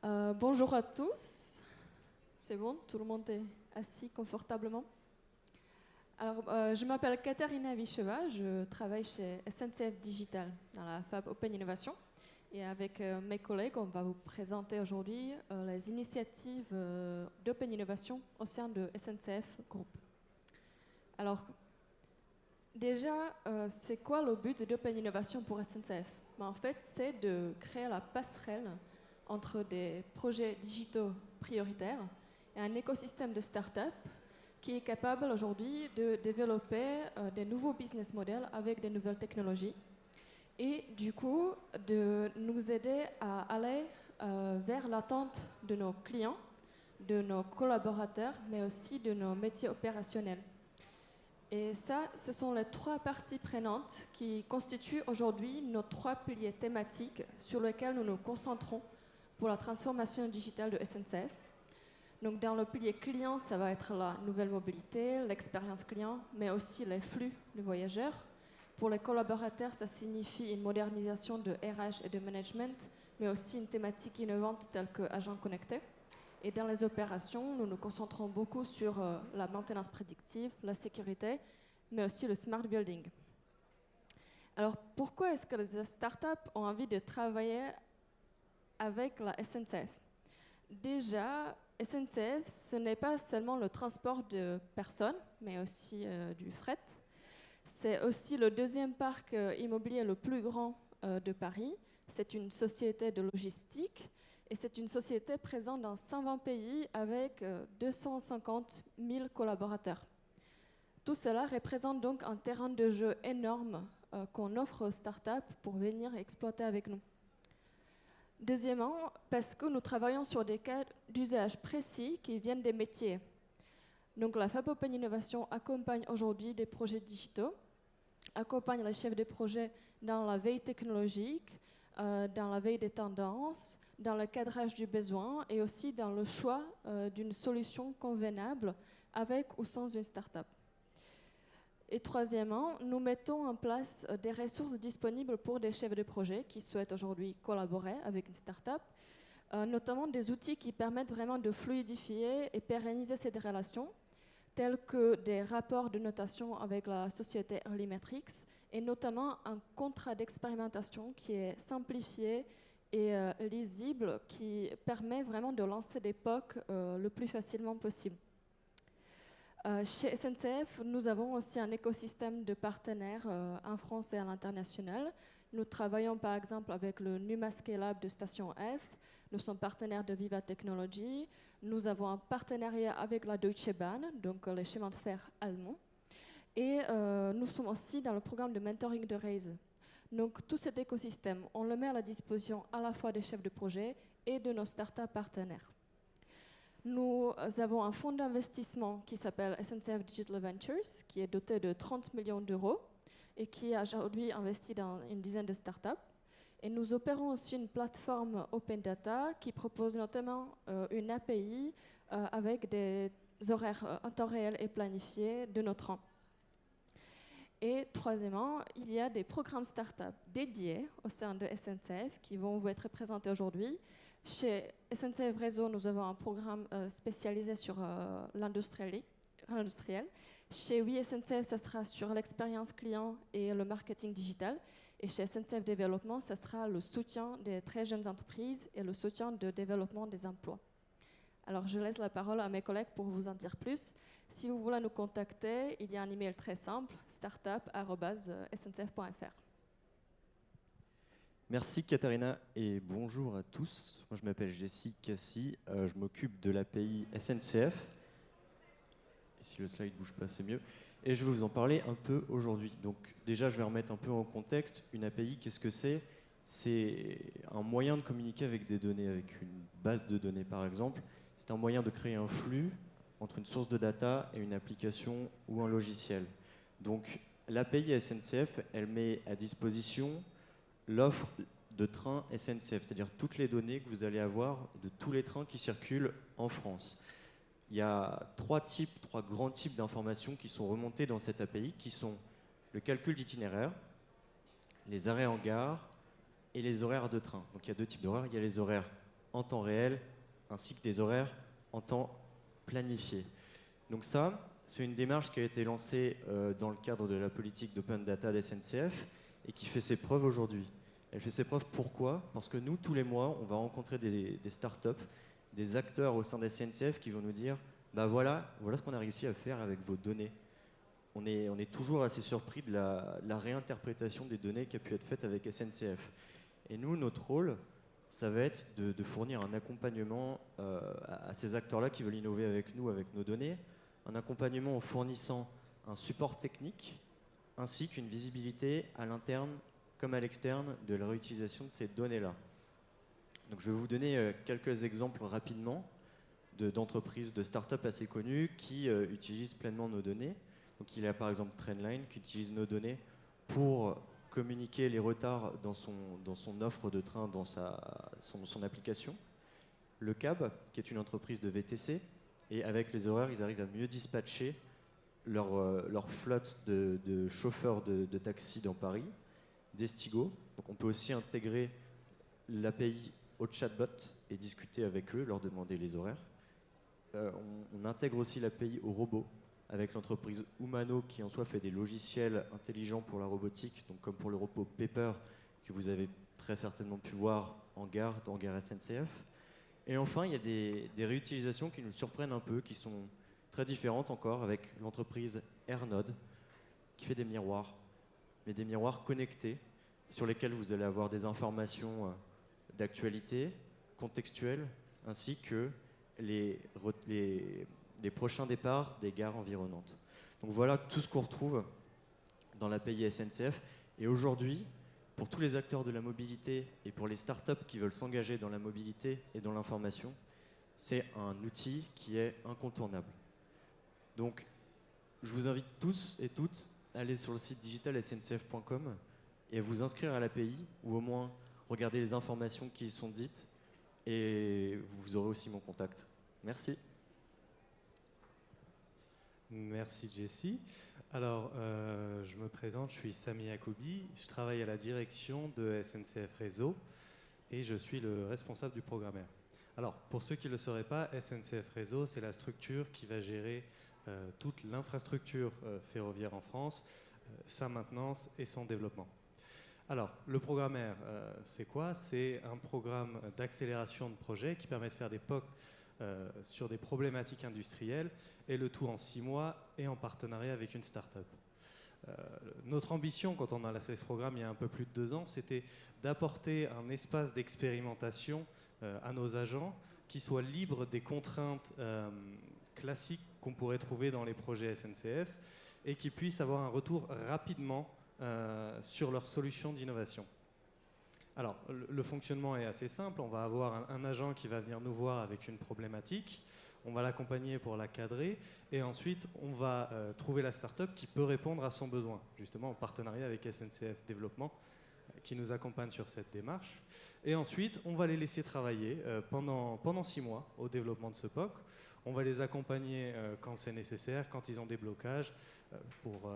Bonjour à tous. C'est bon, tout le monde est assis confortablement. Alors, je m'appelle Katarina Vicheva, je travaille chez SNCF Digital dans la Fab Open Innovation. Et avec mes collègues, on va vous présenter aujourd'hui les initiatives d'Open Innovation au sein de SNCF Group. Alors, déjà, c'est quoi le but d'Open Innovation pour SNCF? En fait, c'est de créer la passerelle entre des projets digitaux prioritaires et un écosystème de start-up qui est capable aujourd'hui de développer des nouveaux business models avec des nouvelles technologies et du coup de nous aider à aller vers l'attente de nos clients, de nos collaborateurs, mais aussi de nos métiers opérationnels. Et ça, ce sont les trois parties prenantes qui constituent aujourd'hui nos trois piliers thématiques sur lesquels nous nous concentrons pour la transformation digitale de SNCF. Donc dans le pilier client, ça va être la nouvelle mobilité, l'expérience client, mais aussi les flux de voyageurs. Pour les collaborateurs, ça signifie une modernisation de RH et de management, mais aussi une thématique innovante telle que agent connecté. Et dans les opérations, nous nous concentrons beaucoup sur la maintenance prédictive, la sécurité, mais aussi le smart building. Alors pourquoi est-ce que les startups ont envie de travailler avec la SNCF? Déjà, SNCF, ce n'est pas seulement le transport de personnes, mais aussi du fret. C'est aussi le deuxième parc immobilier le plus grand de Paris. C'est une société de logistique et c'est une société présente dans 120 pays avec 250 000 collaborateurs. Tout cela représente donc un terrain de jeu énorme qu'on offre aux startups pour venir exploiter avec nous. Deuxièmement, parce que nous travaillons sur des cas d'usage précis qui viennent des métiers. Donc la Fab Open Innovation accompagne aujourd'hui des projets digitaux, accompagne les chefs de projet dans la veille technologique, dans la veille des tendances, dans le cadrage du besoin et aussi dans le choix d'une solution convenable avec ou sans une start-up. Et troisièmement, nous mettons en place des ressources disponibles pour des chefs de projet qui souhaitent aujourd'hui collaborer avec une start-up, notamment des outils qui permettent vraiment de fluidifier et pérenniser ces relations, tels que des rapports de notation avec la société Early Metrics et notamment un contrat d'expérimentation qui est simplifié et lisible, qui permet vraiment de lancer des POC le plus facilement possible. Chez SNCF, nous avons aussi un écosystème de partenaires en France et à l'international. Nous travaillons par exemple avec le Numa Scale-Up de Station F. Nous sommes partenaires de Viva Technology. Nous avons un partenariat avec la Deutsche Bahn, donc les chemins de fer allemands. Et nous sommes aussi dans le programme de mentoring de Raise. Donc tout cet écosystème, on le met à la disposition à la fois des chefs de projet et de nos startups partenaires. Nous avons un fonds d'investissement qui s'appelle SNCF Digital Ventures, qui est doté de 30 millions d'euros et qui a aujourd'hui investi dans une dizaine de startups. Et nous opérons aussi une plateforme Open Data qui propose notamment une API avec des horaires en temps réel et planifiés de nos trains. Et troisièmement, il y a des programmes startups dédiés au sein de SNCF qui vont vous être présentés aujourd'hui. Chez SNCF Réseau, nous avons un programme spécialisé sur l'industriel. Chez Oui SNCF, ça sera sur l'expérience client et le marketing digital. Et chez SNCF Développement, ça sera le soutien des très jeunes entreprises et le soutien de développement des emplois. Alors, je laisse la parole à mes collègues pour vous en dire plus. Si vous voulez nous contacter, il y a un email très simple, startup@sncf.fr. Merci Katharina et bonjour à tous. Moi je m'appelle Jessie Cassi, je m'occupe de l'API SNCF. Et si le slide ne bouge pas, c'est mieux. Et je vais vous en parler un peu aujourd'hui. Donc déjà, je vais remettre un peu en contexte. Une API, qu'est-ce que c'est? C'est un moyen de communiquer avec des données, avec une base de données par exemple. C'est un moyen de créer un flux entre une source de data et une application ou un logiciel. Donc l'API SNCF, elle met à disposition l'offre de trains SNCF, c'est-à-dire toutes les données que vous allez avoir de tous les trains qui circulent en France. Il y a trois grands types d'informations qui sont remontées dans cette API, qui sont le calcul d'itinéraire, les arrêts en gare et les horaires de train. Donc il y a deux types d'horaires. Il y a les horaires en temps réel, ainsi que des horaires en temps planifié. Donc ça, c'est une démarche qui a été lancée dans le cadre de la politique d'open data de SNCF et qui fait ses preuves aujourd'hui. Elle fait ses preuves pourquoi? Parce que nous, tous les mois, on va rencontrer des startups, des acteurs au sein de SNCF qui vont nous dire bah voilà ce qu'on a réussi à faire avec vos données. On est toujours assez surpris de la réinterprétation des données qui a pu être faite avec SNCF. Et nous, notre rôle, ça va être de fournir un accompagnement à ces acteurs-là qui veulent innover avec nous, avec nos données, un accompagnement en fournissant un support technique ainsi qu'une visibilité à l'interne comme à l'externe de la réutilisation de ces données-là. Donc, je vais vous donner quelques exemples rapidement d'entreprises, de start-up assez connues qui utilisent pleinement nos données. Donc, il y a par exemple Trendline qui utilise nos données pour communiquer les retards dans son offre de train, dans son application. Le CAB, qui est une entreprise de VTC, et avec les horaires, ils arrivent à mieux dispatcher leur flotte de chauffeurs de taxi dans Paris, d'Estigo. Donc, on peut aussi intégrer l'API au chatbot et discuter avec eux, leur demander les horaires. On intègre aussi l'API au robot avec l'entreprise Umano qui en soi fait des logiciels intelligents pour la robotique, donc comme pour le robot Pepper que vous avez très certainement pu voir en gare SNCF. Et enfin, il y a des réutilisations qui nous surprennent un peu, qui sont très différentes encore, avec l'entreprise AirNode qui fait des miroirs, mais des miroirs connectés sur lesquels vous allez avoir des informations d'actualité, contextuelles, ainsi que les prochains départs des gares environnantes. Donc voilà tout ce qu'on retrouve dans l'API SNCF. Et aujourd'hui, pour tous les acteurs de la mobilité et pour les startups qui veulent s'engager dans la mobilité et dans l'information, c'est un outil qui est incontournable. Donc, je vous invite tous et toutes à aller sur le site digitalsncf.com et à vous inscrire à l'API, ou au moins regarder les informations qui y sont dites, et vous aurez aussi mon contact. Merci. Merci Jessie. Alors, je me présente, je suis Sami Yacoubi, je travaille à la direction de SNCF Réseau et je suis le responsable du programme R. Alors, pour ceux qui ne le sauraient pas, SNCF Réseau, c'est la structure qui va gérer toute l'infrastructure ferroviaire en France, sa maintenance et son développement. Alors, le programme R, c'est quoi? C'est un programme d'accélération de projets qui permet de faire des POC sur des problématiques industrielles, et le tout en 6 mois et en partenariat avec une start-up. Notre ambition, quand on a lancé ce programme il y a un peu plus de 2 ans, c'était d'apporter un espace d'expérimentation à nos agents qui soit libre des contraintes classiques qu'on pourrait trouver dans les projets SNCF et qui puissent avoir un retour rapidement sur leurs solutions d'innovation. Alors, le fonctionnement est assez simple. On va avoir un agent qui va venir nous voir avec une problématique. On va l'accompagner pour la cadrer. Et ensuite, on va trouver la start-up qui peut répondre à son besoin, justement en partenariat avec SNCF Développement, qui nous accompagne sur cette démarche. Et ensuite, on va les laisser travailler pendant 6 mois au développement de ce POC. On va les accompagner quand c'est nécessaire, quand ils ont des blocages, pour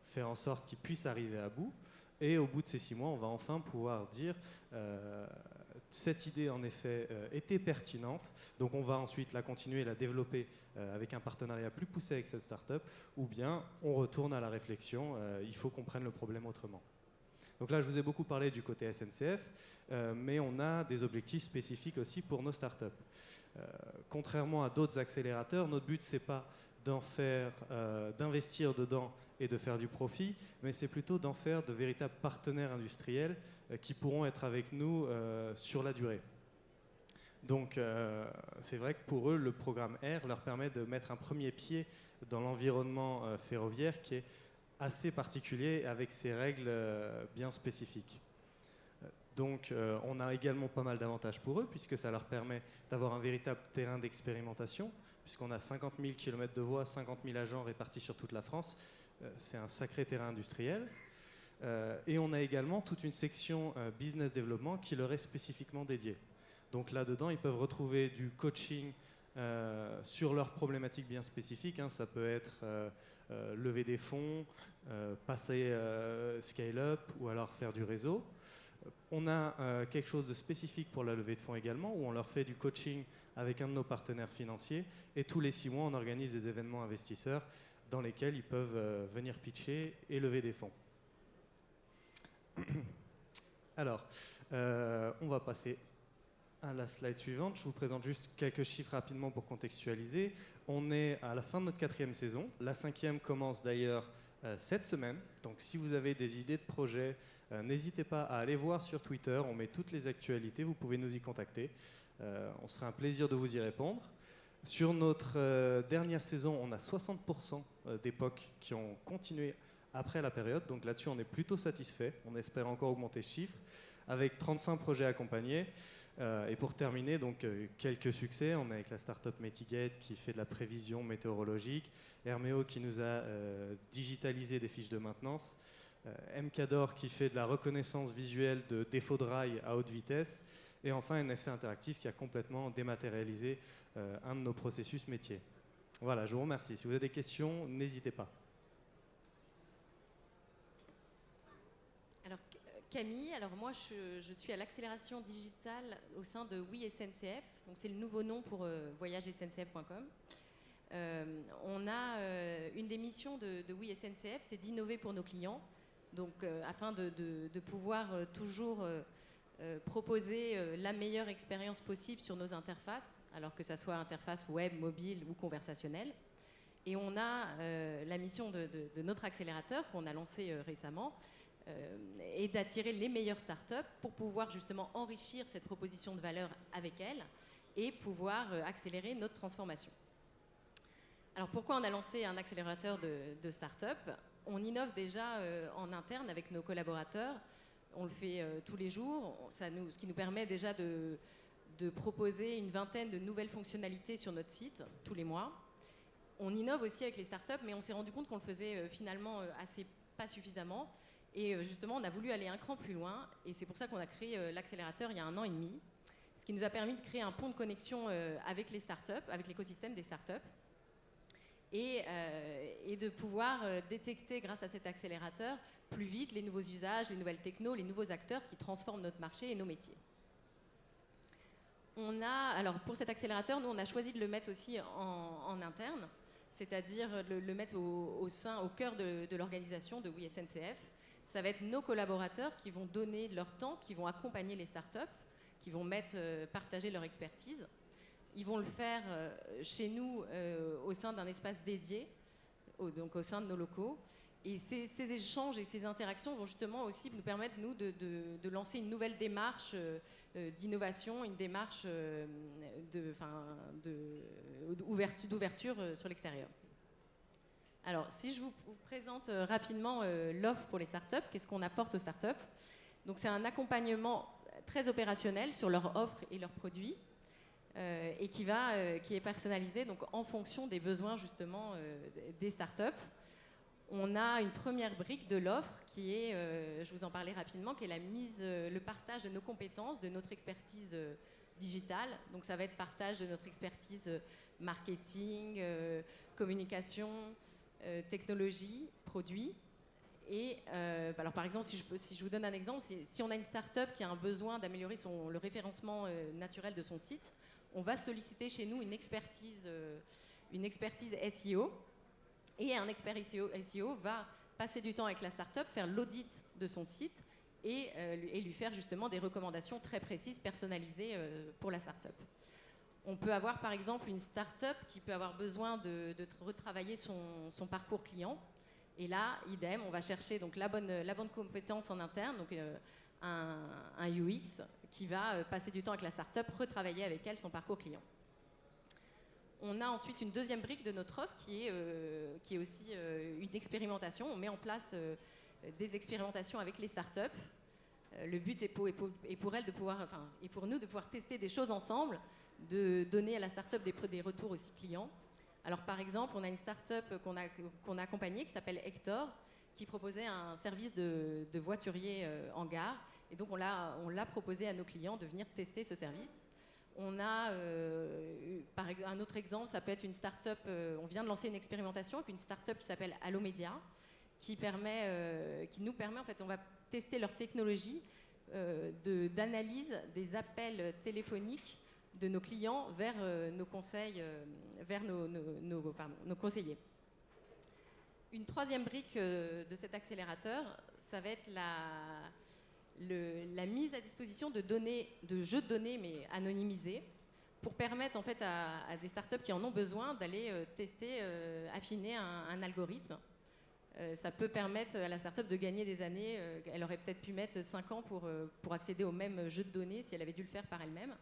faire en sorte qu'ils puissent arriver à bout. Et au bout de ces 6 mois, on va enfin pouvoir dire cette idée, en effet, était pertinente. Donc, on va ensuite la continuer et la développer avec un partenariat plus poussé avec cette start-up. Ou bien, on retourne à la réflexion. Il faut qu'on prenne le problème autrement. Donc là, je vous ai beaucoup parlé du côté SNCF, mais on a des objectifs spécifiques aussi pour nos start-up. Contrairement à d'autres accélérateurs, notre but, c'est pas d'investir dedans et de faire du profit, mais c'est plutôt d'en faire de véritables partenaires industriels qui pourront être avec nous sur la durée. Donc c'est vrai que pour eux, le programme R leur permet de mettre un premier pied dans l'environnement ferroviaire qui est assez particulier avec ses règles bien spécifiques. Donc on a également pas mal d'avantages pour eux puisque ça leur permet d'avoir un véritable terrain d'expérimentation puisqu'on a 50 000 km de voies, 50 000 agents répartis sur toute la France. C'est un sacré terrain industriel. Et on a également toute une section business development qui leur est spécifiquement dédiée. Donc là-dedans, ils peuvent retrouver du coaching sur leurs problématiques bien spécifiques. Ça peut être lever des fonds, passer scale-up ou alors faire du réseau. On a quelque chose de spécifique pour la levée de fonds également, où on leur fait du coaching avec un de nos partenaires financiers. Et tous les 6 mois, on organise des événements investisseurs dans lesquels ils peuvent venir pitcher et lever des fonds. Alors, on va passer à la slide suivante. Je vous présente juste quelques chiffres rapidement pour contextualiser. On est à la fin de notre 4e saison. La 5e commence d'ailleurs cette semaine. Donc si vous avez des idées de projets, n'hésitez pas à aller voir sur Twitter. On met toutes les actualités. Vous pouvez nous y contacter. On se fera un plaisir de vous y répondre. Sur notre dernière saison, on a 60% d'époques qui ont continué après la période. Donc là-dessus, on est plutôt satisfait. On espère encore augmenter ce chiffre avec 35 projets accompagnés. Et pour terminer, donc, quelques succès. On est avec la startup Metigate qui fait de la prévision météorologique, Herméo qui nous a digitalisé des fiches de maintenance, MCADOR qui fait de la reconnaissance visuelle de défauts de rail à haute vitesse, et enfin NSC Interactive qui a complètement dématérialisé un de nos processus métiers. Voilà, je vous remercie. Si vous avez des questions, n'hésitez pas. Alors Camille, alors moi je suis à l'accélération digitale au sein de Oui SNCF, donc c'est le nouveau nom pour voyagesncf.com. On a une des missions de Oui SNCF, c'est d'innover pour nos clients, donc afin de pouvoir toujours proposer la meilleure expérience possible sur nos interfaces, alors que ça soit interface web, mobile ou conversationnelle. Et on a la mission de notre accélérateur qu'on a lancé récemment, et d'attirer les meilleures startups pour pouvoir justement enrichir cette proposition de valeur avec elles et pouvoir accélérer notre transformation. Alors pourquoi on a lancé un accélérateur de startups? On innove déjà en interne avec nos collaborateurs, on le fait tous les jours, ce qui nous permet déjà de proposer une vingtaine de nouvelles fonctionnalités sur notre site tous les mois. On innove aussi avec les startups, mais on s'est rendu compte qu'on le faisait finalement assez pas suffisamment. Et justement, on a voulu aller un cran plus loin, et c'est pour ça qu'on a créé l'accélérateur il y a 1 an et demi, ce qui nous a permis de créer un pont de connexion avec les startups, avec l'écosystème des startups, et de pouvoir détecter, grâce à cet accélérateur, plus vite les nouveaux usages, les nouvelles technos, les nouveaux acteurs qui transforment notre marché et nos métiers. Alors pour cet accélérateur, nous on a choisi de le mettre aussi en interne, c'est-à-dire le mettre au cœur de l'organisation de Oui SNCF. Ça va être nos collaborateurs qui vont donner leur temps, qui vont accompagner les startups, qui vont partager leur expertise. Ils vont le faire chez nous au sein d'un espace dédié, donc au sein de nos locaux. Et ces échanges et ces interactions vont justement aussi nous permettre, nous, de lancer une nouvelle démarche d'innovation, une démarche d'ouverture sur l'extérieur. Alors, si je vous présente rapidement l'offre pour les startups, qu'est-ce qu'on apporte aux startups? Donc, c'est un accompagnement très opérationnel sur leur offre et leurs produits et qui est personnalisé donc, en fonction des besoins justement des startups. On a une première brique de l'offre qui est, je vous en parlais rapidement, qui est le partage de nos compétences, de notre expertise digitale. Donc, ça va être partage de notre expertise marketing, communication, technologie, produits. Et alors par exemple, si je vous donne un exemple, si on a une start-up qui a un besoin d'améliorer le référencement naturel de son site, on va solliciter chez nous une expertise SEO. Et un expert SEO va passer du temps avec la start-up, faire l'audit de son site et lui faire justement des recommandations très précises, personnalisées pour la start-up. On peut avoir par exemple une start-up qui peut avoir besoin de retravailler son parcours client. Et là, idem, on va chercher donc la bonne compétence en interne, donc un UX qui va passer du temps avec la start-up, retravailler avec elle son parcours client. On a ensuite une deuxième brique de notre offre qui est aussi une expérimentation. On met en place des expérimentations avec les startups. Le but est pour elles de pouvoir, et pour nous de pouvoir tester des choses ensemble, de donner à la start-up des retours aussi clients. Alors par exemple, on a une start-up qu'on a accompagnée qui s'appelle Hector, qui proposait un service de voiturier en gare. Et donc on l'a proposé à nos clients de venir tester ce service. On a, un autre exemple, ça peut être une start-up, on vient de lancer une expérimentation avec une start-up qui s'appelle Allomédia, qui nous permet, en fait, on va tester leur technologie d'analyse des appels téléphoniques de nos clients vers nos conseils, vers nos conseillers. Une troisième brique de cet accélérateur, ça va être la mise à disposition de jeux de données, mais anonymisés, pour permettre en fait à des startups qui en ont besoin d'aller tester, affiner un algorithme. Ça peut permettre à la startup de gagner des années. Elle aurait peut-être pu mettre 5 ans pour accéder au même jeu de données si elle avait dû le faire par elle-même.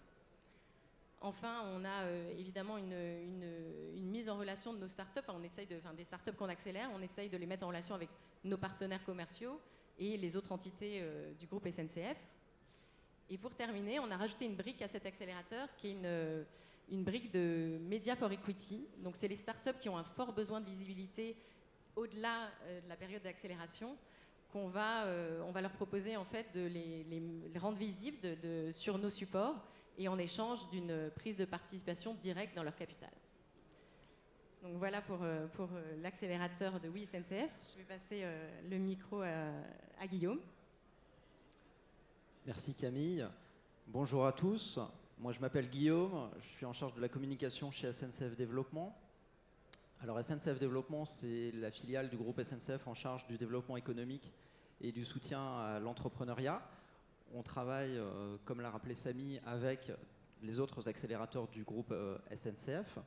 Enfin, on a évidemment une mise en relation de nos startups. Des startups qu'on accélère, on essaye de les mettre en relation avec nos partenaires commerciaux et les autres entités du groupe SNCF. Et pour terminer, on a rajouté une brique à cet accélérateur qui est une brique de Media for Equity. Donc, c'est les startups qui ont un fort besoin de visibilité au-delà de la période d'accélération, on va leur proposer en fait de les rendre visibles sur nos supports et en échange d'une prise de participation directe dans leur capital. Donc voilà pour l'accélérateur de Oui SNCF. Je vais passer le micro à Guillaume. Merci Camille. Bonjour à tous. Moi je m'appelle Guillaume, je suis en charge de la communication chez SNCF Développement. Alors SNCF Développement, c'est la filiale du groupe SNCF en charge du développement économique et du soutien à l'entrepreneuriat. On travaille, comme l'a rappelé Samy, avec les autres accélérateurs du groupe SNCF.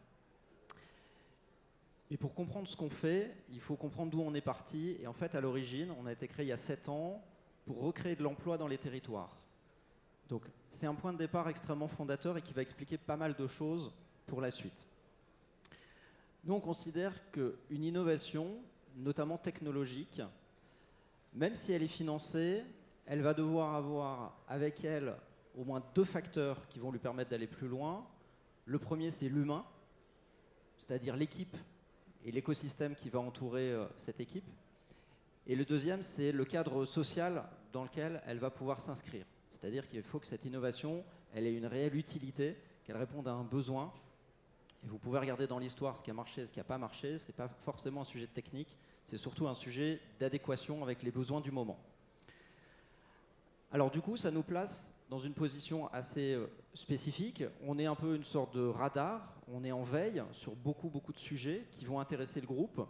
Et pour comprendre ce qu'on fait, il faut comprendre d'où on est parti. Et en fait, à l'origine, on a été créé il y a 7 ans pour recréer de l'emploi dans les territoires. Donc c'est un point de départ extrêmement fondateur et qui va expliquer pas mal de choses pour la suite. Nous, on considère qu'une innovation, notamment technologique, même si elle est financée, elle va devoir avoir avec elle au moins 2 facteurs qui vont lui permettre d'aller plus loin. Le premier, c'est l'humain, c'est-à-dire l'équipe et l'écosystème qui va entourer cette équipe. Et le deuxième, c'est le cadre social dans lequel elle va pouvoir s'inscrire. C'est-à-dire qu'il faut que cette innovation, elle ait une réelle utilité, qu'elle réponde à un besoin. Et vous pouvez regarder dans l'histoire ce qui a marché et ce qui n'a pas marché. Ce n'est pas forcément un sujet de technique, c'est surtout un sujet d'adéquation avec les besoins du moment. Alors du coup, ça nous place dans une position assez spécifique. On est un peu une sorte de radar, on est en veille sur beaucoup de sujets qui vont intéresser le groupe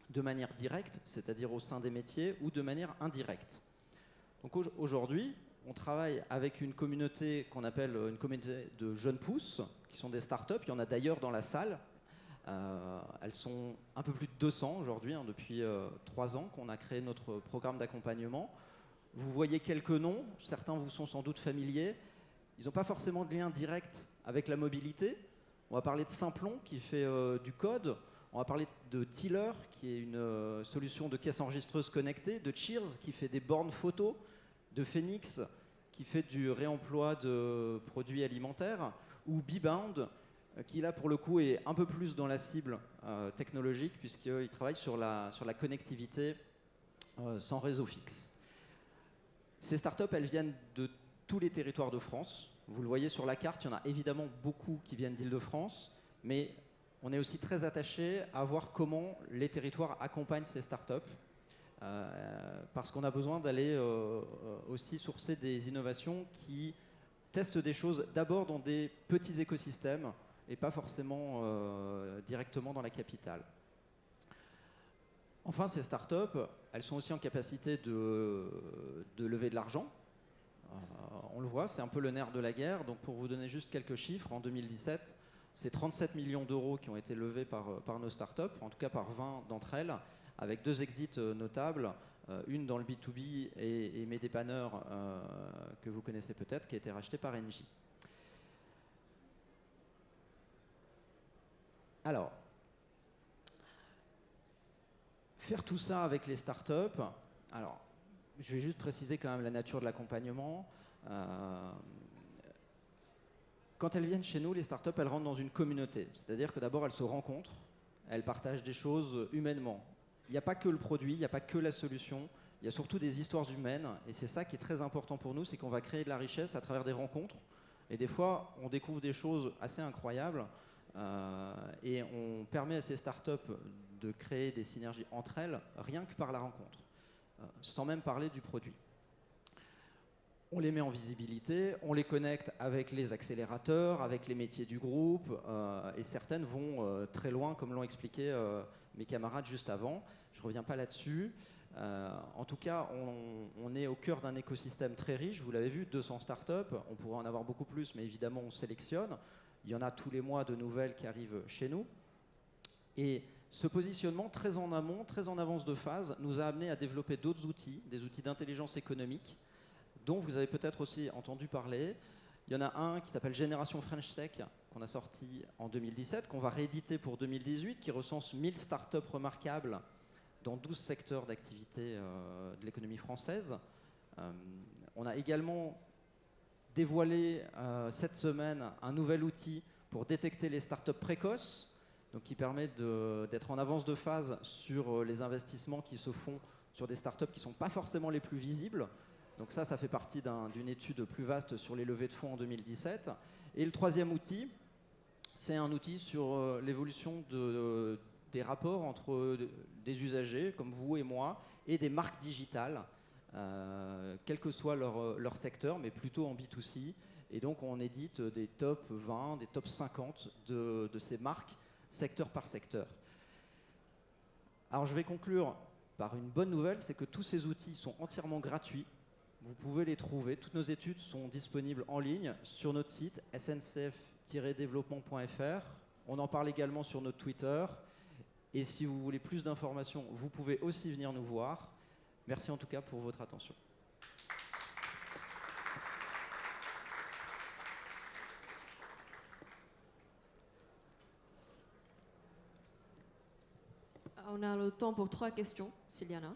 de manière directe, c'est-à-dire au sein des métiers, ou de manière indirecte. Donc aujourd'hui, on travaille avec une communauté qu'on appelle une communauté de jeunes pousses, qui sont des startups. Il y en a d'ailleurs dans la salle. Elles sont un peu plus de 200 aujourd'hui, depuis 3 ans qu'on a créé notre programme d'accompagnement. Vous voyez quelques noms, certains vous sont sans doute familiers. Ils n'ont pas forcément de lien direct avec la mobilité. On va parler de Simplon qui fait du code. On va parler de Tiller qui est une solution de caisse enregistreuse connectée, de Cheers qui fait des bornes photos, de Phoenix qui fait du réemploi de produits alimentaires, ou Bebound qui là pour le coup est un peu plus dans la cible technologique puisqu'il travaille sur la connectivité sans réseau fixe. Ces startups, elles viennent de tous les territoires de France. Vous le voyez sur la carte, il y en a évidemment beaucoup qui viennent d'Île-de-France, mais on est aussi très attaché à voir comment les territoires accompagnent ces startups. Parce qu'on a besoin d'aller aussi sourcer des innovations qui testent des choses d'abord dans des petits écosystèmes et pas forcément directement dans la capitale. Enfin, ces startups, elles sont aussi en capacité de lever de l'argent. On le voit, c'est un peu le nerf de la guerre. Donc pour vous donner juste quelques chiffres, en 2017, c'est 37 millions d'euros qui ont été levés par nos startups, en tout cas par 20 d'entre elles, avec 2 exits notables, une dans le B2B et Mes Dépanneurs, que vous connaissez peut-être, qui a été racheté par Engie. Alors, faire tout ça avec les startups, alors, je vais juste préciser quand même la nature de l'accompagnement. Quand elles viennent chez nous, les startups, elles rentrent dans une communauté. C'est-à-dire que d'abord, elles se rencontrent, elles partagent des choses humainement. Il n'y a pas que le produit, il n'y a pas que la solution, il y a surtout des histoires humaines. Et c'est ça qui est très important pour nous, c'est qu'on va créer de la richesse à travers des rencontres. Et des fois, on découvre des choses assez incroyables et on permet à ces startups de créer des synergies entre elles, rien que par la rencontre, sans même parler du produit. On les met en visibilité, on les connecte avec les accélérateurs, avec les métiers du groupe, et certaines vont très loin, comme l'ont expliqué mes camarades juste avant. Je ne reviens pas là-dessus. En tout cas, on est au cœur d'un écosystème très riche. Vous l'avez vu, 200 startups. On pourrait en avoir beaucoup plus, mais évidemment, on sélectionne. Il y en a tous les mois de nouvelles qui arrivent chez nous. Et ce positionnement très en amont, très en avance de phase, nous a amené à développer d'autres outils, des outils d'intelligence économique, dont vous avez peut-être aussi entendu parler. Il y en a un qui s'appelle Génération French Tech, qu'on a sorti en 2017, qu'on va rééditer pour 2018, qui recense 1000 startups remarquables dans 12 secteurs d'activité de l'économie française. On a également dévoilé cette semaine un nouvel outil pour détecter les startups précoces, donc qui permet d'être en avance de phase sur les investissements qui se font sur des startups qui ne sont pas forcément les plus visibles. Donc ça fait partie d'une étude plus vaste sur les levées de fonds en 2017. Et le troisième outil, c'est un outil sur l'évolution des rapports entre des usagers comme vous et moi et des marques digitales, quel que soit leur secteur, mais plutôt en B2C. Et donc on édite des top 20, des top 50 de ces marques, secteur par secteur. Alors je vais conclure par une bonne nouvelle, c'est que tous ces outils sont entièrement gratuits. Vous pouvez les trouver. Toutes nos études sont disponibles en ligne sur notre site sncf-développement.fr. On en parle également sur notre Twitter. Et si vous voulez plus d'informations, vous pouvez aussi venir nous voir. Merci en tout cas pour votre attention. On a le temps pour 3 questions, s'il y en a.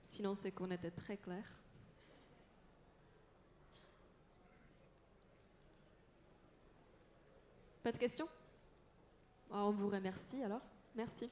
Sinon, c'est qu'on était très clair. Pas de questions? On vous remercie alors. Merci.